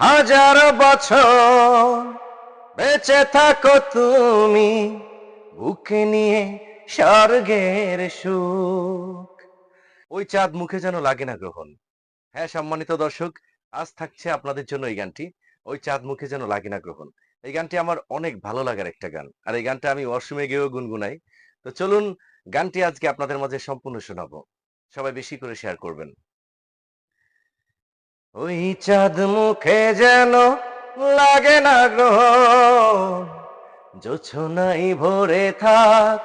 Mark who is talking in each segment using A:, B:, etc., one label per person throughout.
A: হাজার বছর বেঁচে থাকো তুমি, বুকে নিয়ে স্বর্গের সুখ। ওই চাঁদ মুখে যেন লাগে না গ্রহণ। হ্যাঁ সম্মানিত দর্শক, আজ থাকছে আপনাদের জন্য এই গানটি, ওই চাঁদ মুখে যেন লাগে না গ্রহণ। এই গানটি আমার অনেক ভালো লাগার একটা গান, আর এই গানটা আমি ওয়াশরুমে গিয়েও গুনগুনাই। তো চলুন গানটি আজকে আপনাদের মাঝে সম্পূর্ণ শোনাবো। সবাই বেশি করে শেয়ার করবেন। ওই চাঁদ মুখে যেন লাগে না গ্রহণ, জোছনাই ভরে থাক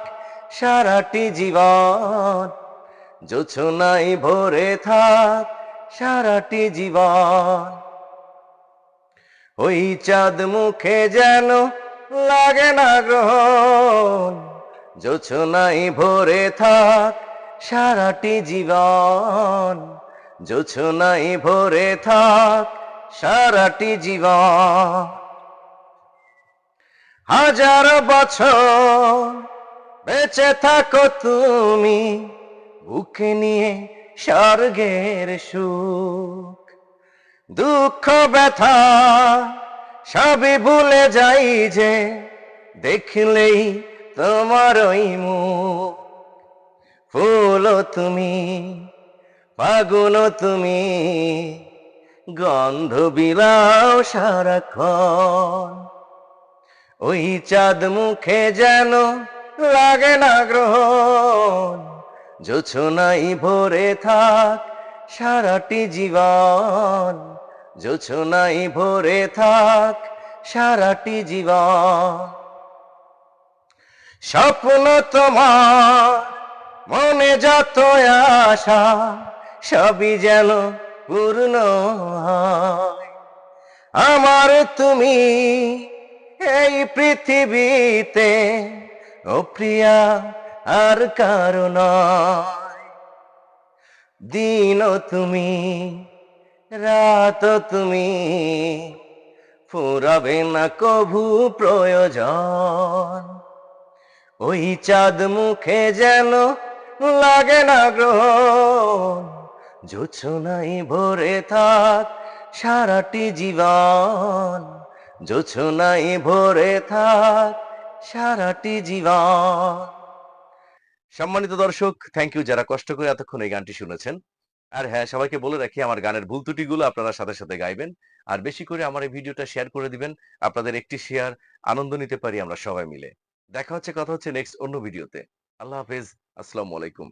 A: সারাটি জীবন, জোছনাই ভরে থাক সারাটি জীবন। ওই চাঁদ মুখে যেন লাগে না গ্রহণ, জোছনাই ভরে থাক সারাটি জীবন, জোছনাই ভরে থাক সারাটি জীবন। হাজার বছর বেঁচে থাকো তুমি, বুকে নিয়ে স্বর্গের সুখ। দুঃখ ব্যথা সবই ভুলে যাই যে, দেখলেই তোমার ওই মুখ। ফুলও তুমি, ফাগুনও তুমি, গন্ধ বিলাও সারাক্ষণ। ওই চাঁদ মুখে যেন লাগে না গ্রহণ, জোছনাই ভরে থাক সারাটি জীবন, জোছনাই ভরে থাক সারাটি জীবন। স্বপ্ন তোমার মনে যত আশা, সবই যেন পূর্ণ হয়। আমার তুমি এই পৃথিবীতে, ও প্রিয়া আর কারো নয়। দিনও তুমি, রাতও তুমি, ফুরাবে না কভু প্রয়োজন। ওই চাঁদ মুখে যেন লাগে না গ্রহণ, জোছনাই ভরে থাক সারাটি জীবন, জোছনাই ভরে থাক সারাটি জীবন। সম্মানিত দর্শক, থ্যাংক ইউ যারা কষ্ট করে এতক্ষণ এই গানটি শুনেছেন। আর হ্যাঁ, সবাইকে বলে রাখি আমার গানের ভুল ত্রুটিগুলো আপনারা সাথে সাথে গাইবেন, আর বেশি করে আমার এই ভিডিওটা শেয়ার করে দিবেন। আপনাদের একটি শেয়ার আনন্দ নিতে পারি আমরা সবাই মিলে। দেখা হচ্ছে, কথা হচ্ছে নেক্সট অন্য ভিডিওতে। আল্লাহ হাফেজ, আসসালামু আলাইকুম।